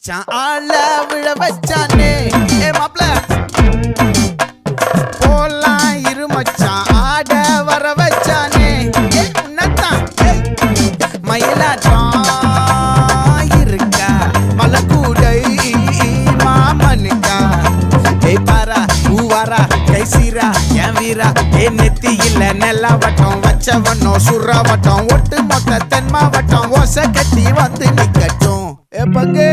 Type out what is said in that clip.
மச்சான் ஆள விழ வச்சானே ஏ மாப்ள போலாம் இரு மச்சான் ஆட வர வச்சானே ஏ உன்னத்தான் மயிலாட்டம் இருக்கா மலக்கூடை மாமனுக்கா ஏய் பாரா பூவாரா கைசீரா என் வீரா ஏ நெத்தி இல்ல நெல்லா வட்டம் வச்சவனோ சுறா வட்டம் ஒட்டு மொத்த தென் மாவட்டம் ஓசை கட்டி வந்து நிக்கட்டும் ஏ பங்கே